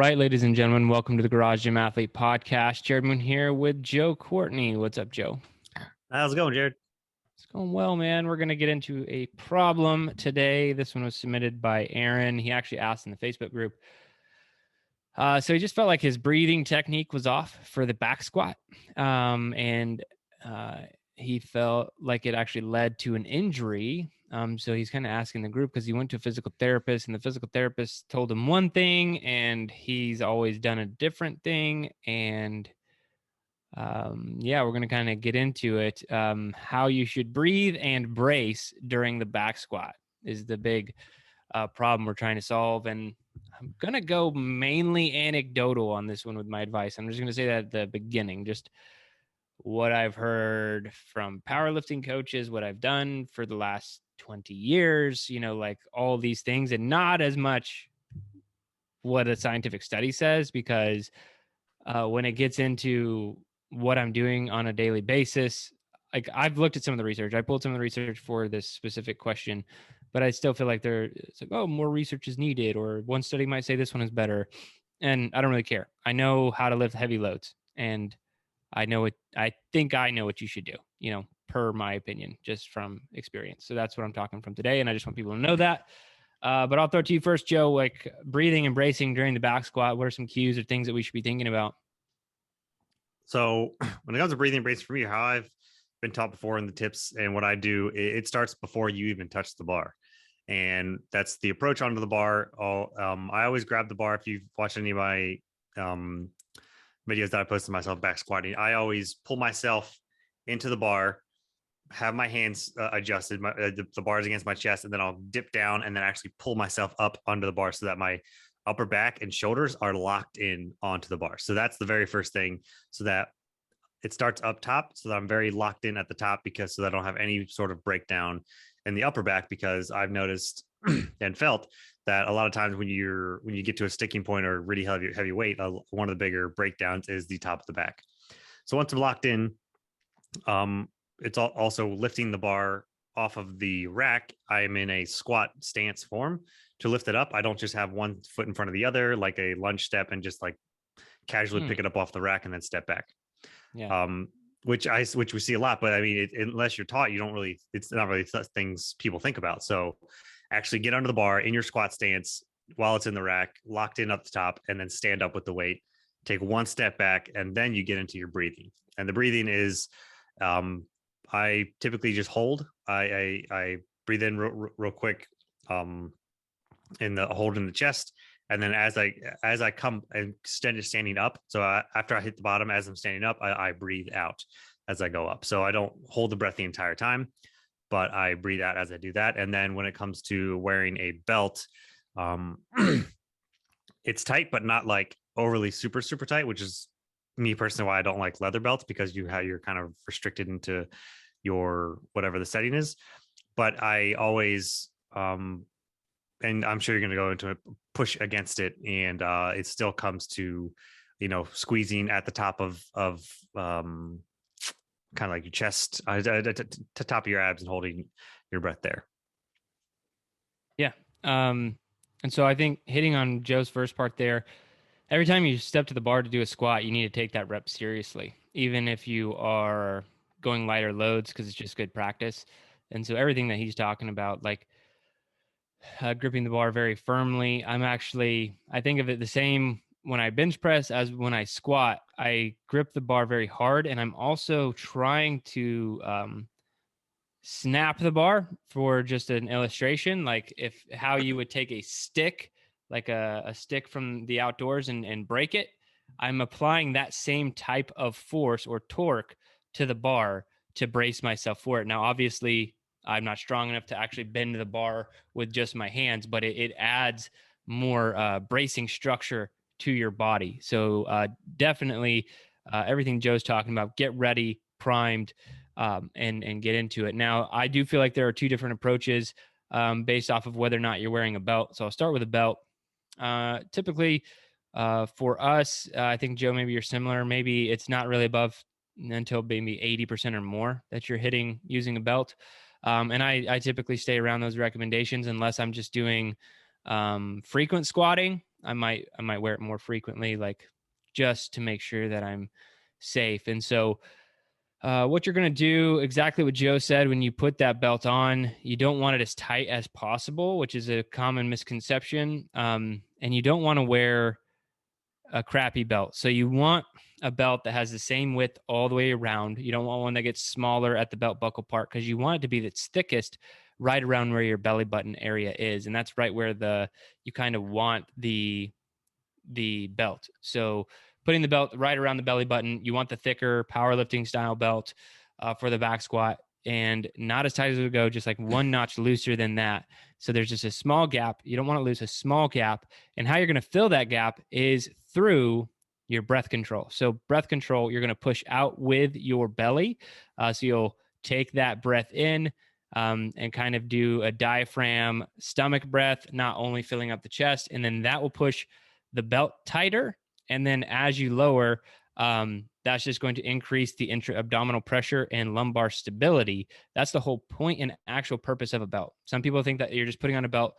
right, ladies and gentlemen, welcome to the Garage Gym Athlete Podcast. Jerred here with Joe Courtney. What's up, Joe? How's it going, Jerred? It's going well, man. We're going to get into a problem today. This one was submitted by Aaron. He actually asked in the Facebook group. So he just felt like his breathing technique was off for the back squat. And he felt like it actually led to an injury. So he's kind of asking the group because he went to a physical therapist and the physical therapist told him one thing and he's always done a different thing. And we're going to kind of get into it. How you should breathe and brace during the back squat is the big problem we're trying to solve. And I'm going to go mainly anecdotal on this one with my advice. I'm just going to say that at the beginning, just what I've heard from powerlifting coaches, what I've done for the last 20 years, like all these things, and not as much what a scientific study says, because when it gets into what I'm doing on a daily basis, like I've looked at some of the research, I pulled some of the research for this specific question, but I still feel like it's like, oh, more research is needed, or one study might say this one is better. And I don't really care. I know how to lift heavy loads, and I think I know what you should do, per my opinion, just from experience. So that's what I'm talking from today. And I just want people to know that. But I'll throw it to you first, Joe, like breathing and bracing during the back squat. What are some cues or things that we should be thinking about? So when it comes to breathing and bracing, for me, how I've been taught before in the tips and what I do, it starts before you even touch the bar. And that's the approach onto the bar. I always grab the bar. If you've watched any of my videos that I posted myself back squatting, I always pull myself into the bar, have my hands adjusted, the bars against my chest, and then I'll dip down and then actually pull myself up onto the bar so that my upper back and shoulders are locked in onto the bar. So that's the very first thing, so that it starts up top, so that I'm very locked in at the top, so that I don't have any sort of breakdown in the upper back, because I've noticed and felt that a lot of times when you get to a sticking point or really heavy weight, one of the bigger breakdowns is the top of the back. So once I'm locked in, it's also lifting the bar off of the rack. I am in a squat stance form to lift it up. I don't just have one foot in front of the other, like a lunge step, and just like casually pick it up off the rack and then step back. Yeah. Which we see a lot, but I mean, unless you're taught, it's not really things people think about. So actually get under the bar in your squat stance while it's in the rack, locked in up the top, and then stand up with the weight, take one step back, and then you get into your breathing. And the breathing is, I typically just hold. I breathe in real quick, in the hold in the chest. And then as I come and standing up, so after I hit the bottom, as I'm standing up, I breathe out as I go up. So I don't hold the breath the entire time, but I breathe out as I do that. And then when it comes to wearing a belt, it's tight, but not like overly super, super tight, which is me personally why I don't like leather belts, because you're kind of restricted into your whatever the setting is. But I always, and I'm sure you're going to go into it, push against it, and it still comes to, squeezing at the top of kind of like your chest, to top of your abs, and holding your breath there. Yeah. And so I think hitting on Joe's first part there, every time you step to the bar to do a squat, you need to take that rep seriously, even if you are going lighter loads, because it's just good practice. And so everything that he's talking about, like gripping the bar very firmly, I think of it the same when I bench press as when I squat. I grip the bar very hard, and I'm also trying to snap the bar. For just an illustration, like how you would take a stick, like a stick from the outdoors, and break it. I'm applying that same type of force or torque to the bar to brace myself for it. Now, obviously, I'm not strong enough to actually bend the bar with just my hands, but it adds more bracing structure to your body. So definitely everything Joe's talking about, get ready, primed, and get into it. Now, I do feel like there are two different approaches based off of whether or not you're wearing a belt. So I'll start with a belt. Typically, for us, I think, Joe, maybe you're similar. Maybe it's not really above until maybe 80% or more that you're hitting using a belt. And I typically stay around those recommendations unless I'm just doing frequent squatting. I might wear it more frequently, like just to make sure that I'm safe. And so what you're going to do, exactly what Joe said, when you put that belt on, you don't want it as tight as possible, which is a common misconception. And you don't want to wear a crappy belt. So you want a belt that has the same width all the way around. You don't want one that gets smaller at the belt buckle part, because you want it to be its thickest right around where your belly button area is. And that's right where you kind of want the belt. So putting the belt right around the belly button, you want the thicker powerlifting style belt for the back squat, and not as tight as it would go, just like one notch looser than that. So there's just a small gap. You don't want to lose a small gap. And how you're going to fill that gap is through your breath control. So breath control, you're going to push out with your belly. So you'll take that breath in, and kind of do a diaphragm stomach breath, not only filling up the chest. And then that will push the belt tighter. And then as you lower, that's just going to increase the intra-abdominal pressure and lumbar stability. That's the whole point and actual purpose of a belt. Some people think that you're just putting on a belt,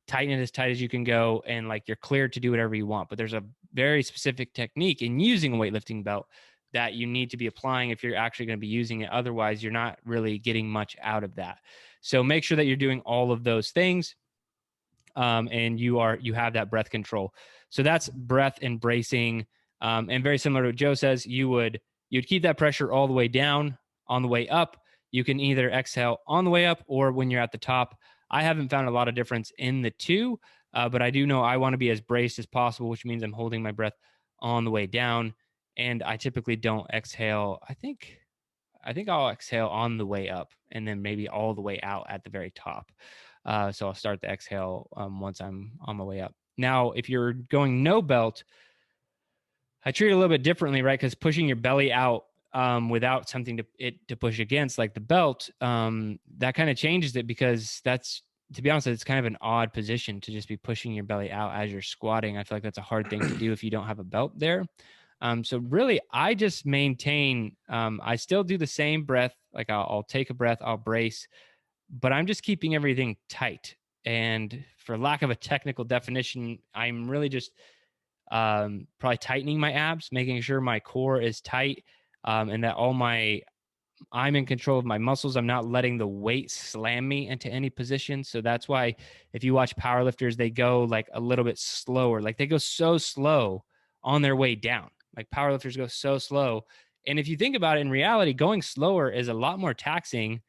tighten it as tight as you can go, and like you're cleared to do whatever you want. But there's a very specific technique in using a weightlifting belt that you need to be applying if you're actually going to be using it. Otherwise, you're not really getting much out of that. So make sure that you're doing all of those things. And you have that breath control. So that's breath and bracing. And very similar to what Joe says, you'd keep that pressure all the way down. On the way up, you can either exhale on the way up or when you're at the top. I haven't found a lot of difference in the two, but I do know I want to be as braced as possible, which means I'm holding my breath on the way down. And I typically don't exhale. I think I'll exhale on the way up and then maybe all the way out at the very top. So I'll start the exhale once I'm on my way up. Now, if you're going no belt, I treat it a little bit differently, right? Because pushing your belly out without something to push against, like the belt, that kind of changes it, because that's, to be honest, it's kind of an odd position to just be pushing your belly out as you're squatting. I feel like that's a hard thing to do if you don't have a belt there. So really, I just maintain, I still do the same breath. Like I'll take a breath, I'll brace, but I'm just keeping everything tight. And for lack of a technical definition, I'm really just probably tightening my abs, making sure my core is tight, and that I'm in control of my muscles. I'm not letting the weight slam me into any position. So that's why if you watch powerlifters, they go like a little bit slower. Like they go so slow on their way down. Like powerlifters go so slow. And if you think about it, in reality, going slower is a lot more taxing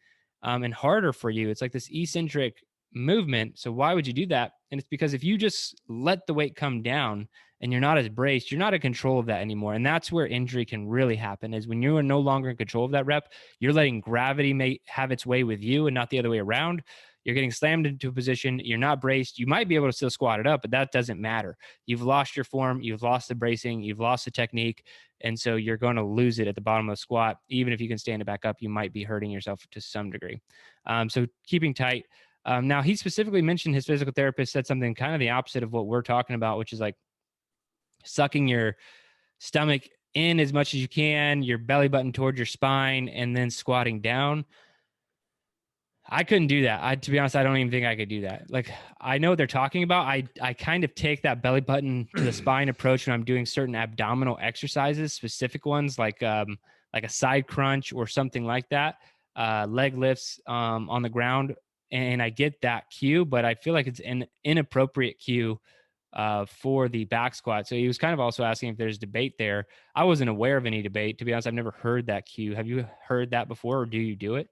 and harder for you. It's like this eccentric movement. So why would you do that? And it's because if you just let the weight come down and you're not as braced, you're not in control of that anymore. And that's where injury can really happen, is when you are no longer in control of that rep, you're letting gravity have its way with you and not the other way around. You're getting slammed into a position. You're not braced. You might be able to still squat it up, but that doesn't matter. You've lost your form. You've lost the bracing. You've lost the technique. And so you're going to lose it at the bottom of the squat. Even if you can stand it back up, you might be hurting yourself to some degree. So keeping tight. Now, he specifically mentioned his physical therapist said something kind of the opposite of what we're talking about, which is like sucking your stomach in as much as you can, your belly button towards your spine, and then squatting down. I couldn't do that. To be honest, I don't even think I could do that. Like, I know what they're talking about. I kind of take that belly button to the spine approach when I'm doing certain abdominal exercises, specific ones like a side crunch or something like that, leg lifts on the ground. And I get that cue, but I feel like it's an inappropriate cue for the back squat. So he was kind of also asking if there's debate there. I wasn't aware of any debate. To be honest, I've never heard that cue. Have you heard that before, or do you do it?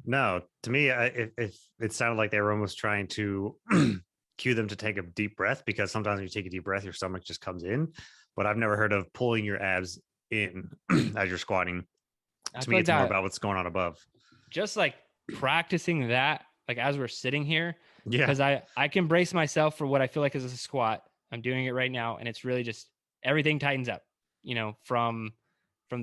No, to me, it sounded like they were almost trying to cue them to take a deep breath, because sometimes when you take a deep breath, your stomach just comes in. But I've never heard of pulling your abs in as you're squatting. To me, like it's more about what's going on above. Just like practicing that, like as we're sitting here, Yeah, because I can brace myself for what I feel like is a squat. I'm doing it right now, and it's really just everything tightens up, from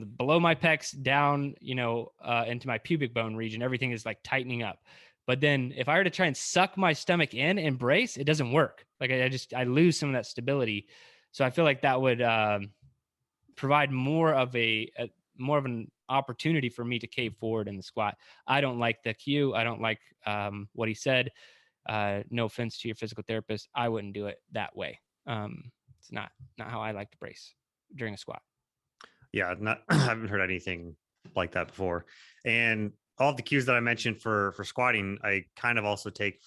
the below my pecs down, into my pubic bone region. Everything is like tightening up. But then if I were to try and suck my stomach in and brace, it doesn't work. Like I lose some of that stability. So I feel like that would provide more of an opportunity for me to cave forward in the squat. I don't like the cue. I don't like what he said. No offense to your physical therapist. I wouldn't do it that way. It's not how I like to brace during a squat. Yeah, not I haven't heard anything like that before. And all of the cues that I mentioned for squatting, I kind of also take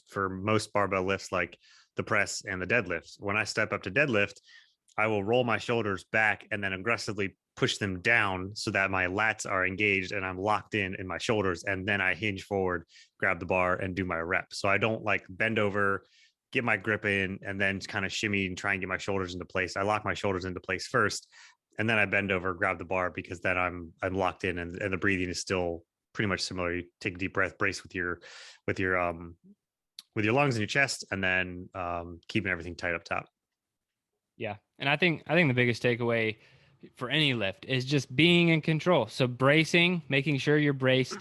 for most barbell lifts, like the press and the deadlift. When I step up to deadlift, I will roll my shoulders back and then aggressively push them down so that my lats are engaged and I'm locked in my shoulders. And then I hinge forward, grab the bar, and do my rep. So I don't like bend over, get my grip in, and then kind of shimmy and try and get my shoulders into place. I lock my shoulders into place first, and then I bend over, grab the bar, because then I'm locked in, and the breathing is still pretty much similar. You take a deep breath, brace with your lungs and your chest, and then keeping everything tight up top. Yeah. And I think the biggest takeaway for any lift is just being in control. So bracing, making sure you're braced.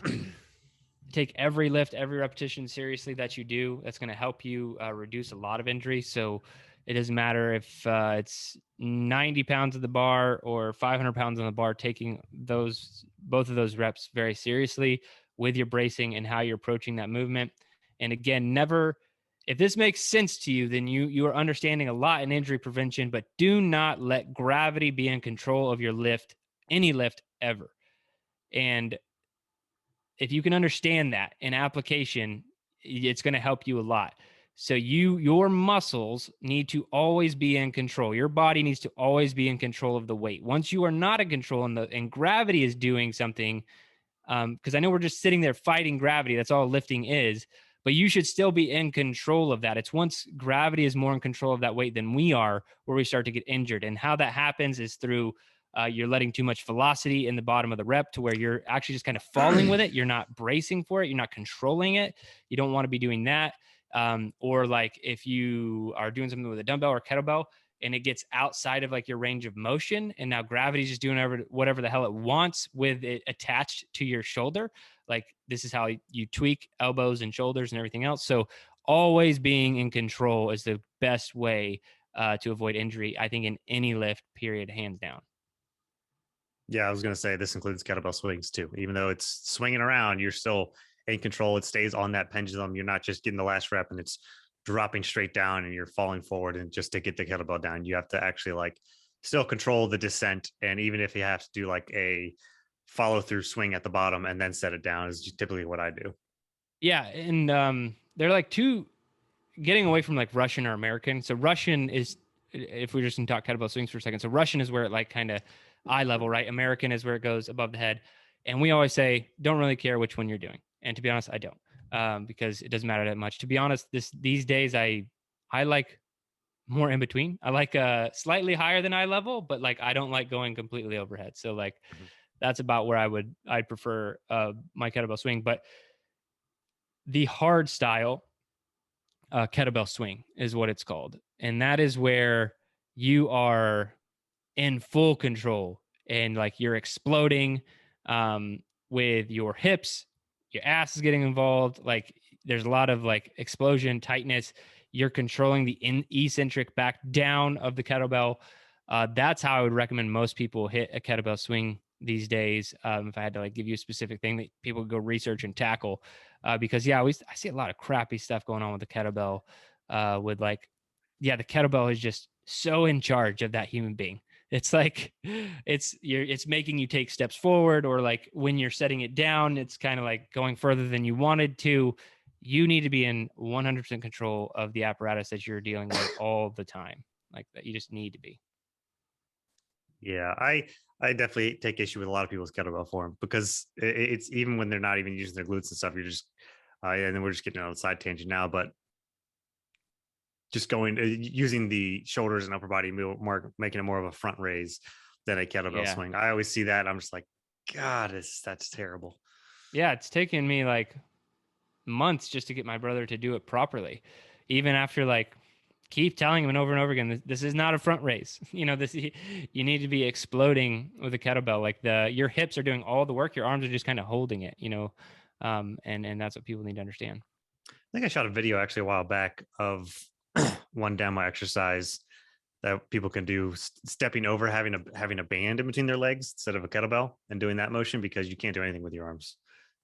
Take every lift, every repetition seriously that you do. That's going to help you reduce a lot of injury. So it doesn't matter if it's 90 pounds of the bar or 500 pounds on the bar, taking both of those reps very seriously with your bracing and how you're approaching that movement. And again, never, if this makes sense to you, then you are understanding a lot in injury prevention, but do not let gravity be in control of your lift, any lift ever. And if you can understand that in application, it's going to help you a lot. So your muscles need to always be in control. Your body needs to always be in control of the weight. Once you are not in control and gravity is doing something, because I know we're just sitting there fighting gravity. That's all lifting is. But you should still be in control of that. It's once gravity is more in control of that weight than we are, where we start to get injured. And how that happens is through you're letting too much velocity in the bottom of the rep to where you're actually just kind of falling with it. You're not bracing for it. You're not controlling it. You don't want to be doing that. Or like if you are doing something with a dumbbell or kettlebell and it gets outside of like your range of motion, and now gravity's just doing whatever the hell it wants with it attached to your shoulder. Like this is how you tweak elbows and shoulders and everything else. So always being in control is the best way to avoid injury, I think, in any lift, period, hands down. Yeah, I was going to say this includes kettlebell swings too. Even though it's swinging around, you're still in control. It stays on that pendulum. You're not just getting the last rep and it's dropping straight down and you're falling forward. And just to get the kettlebell down, you have to actually like still control the descent. And even if you have to do like a follow through swing at the bottom and then set it down, is typically what I do. Yeah, and they're like two, getting away from like Russian or American. So Russian is, if we're just going to talk kettlebell swings for a second. So Russian is where it like kind of eye level, right? American is where it goes above the head. And we always say, don't really care which one you're doing. And to be honest, I don't, because it doesn't matter that much. To be honest, these days I like more in between. I like slightly higher than eye level, but like I don't like going completely overhead. So like Mhm. that's about where I'd prefer my kettlebell swing. But the hard style kettlebell swing is what it's called. And that is where you are in full control and like you're exploding with your hips, your ass is getting involved. Like there's a lot of like explosion, tightness. You're controlling the eccentric back down of the kettlebell. That's how I would recommend most people hit a kettlebell swing these days. If I had to like give you a specific thing that people could go research and tackle, because yeah, I see a lot of crappy stuff going on with the kettlebell. With like, yeah, the kettlebell is just so in charge of that human being. It's like it's making you take steps forward, or like when you're setting it down, it's kind of like going further than you wanted to. You need to be in 100% control of the apparatus that you're dealing with all the time. Like that, you just need to be. Yeah, I definitely take issue with a lot of people's kettlebell form because it's even when they're not even using their glutes and stuff. You're just and then we're just getting on a side tangent now, but just going using the shoulders and upper body more, making it more of a front raise than a kettlebell Yeah. swing. I always see that. I'm just like, God, that's terrible. Yeah. It's taken me like months just to get my brother to do it properly. Even after like keep telling him over and over again, this is not a front raise. You know, you need to be exploding with a kettlebell. Like your hips are doing all the work. Your arms are just kind of holding it, you know? And that's what people need to understand. I think I shot a video actually a while back of one demo exercise that people can do stepping over, having a band in between their legs instead of a kettlebell, and doing that motion because you can't do anything with your arms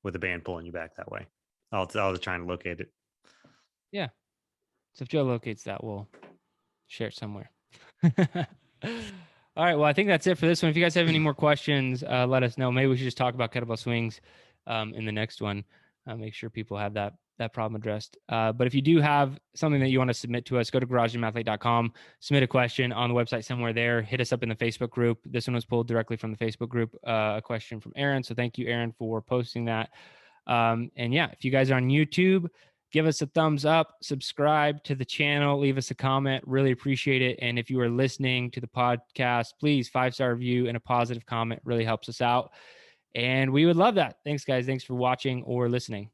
with a band pulling you back that way. I'll try and locate it. Yeah. So if Joe locates that, we'll share it somewhere. All right. Well, I think that's it for this one. If you guys have any more questions, let us know. Maybe we should just talk about kettlebell swings in the next one. Make sure people have that problem addressed. But if you do have something that you want to submit to us, go to garagegymathlete.com, submit a question on the website somewhere there. Hit us up in the Facebook group. This one was pulled directly from the Facebook group, a question from Aaron. So thank you, Aaron, for posting that. And yeah, if you guys are on YouTube, give us a thumbs up, subscribe to the channel, leave us a comment. Really appreciate it. And if you are listening to the podcast, please 5-star review and a positive comment really helps us out. And we would love that. Thanks, guys. Thanks for watching or listening.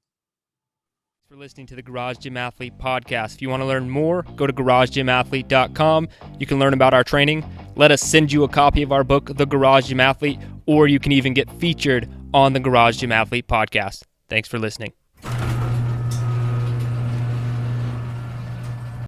Thanks for listening to the Garage Gym Athlete podcast. If you want to learn more, go to garagegymathlete.com. You can learn about our training. Let us send you a copy of our book, The Garage Gym Athlete, or you can even get featured on the Garage Gym Athlete podcast. Thanks for listening.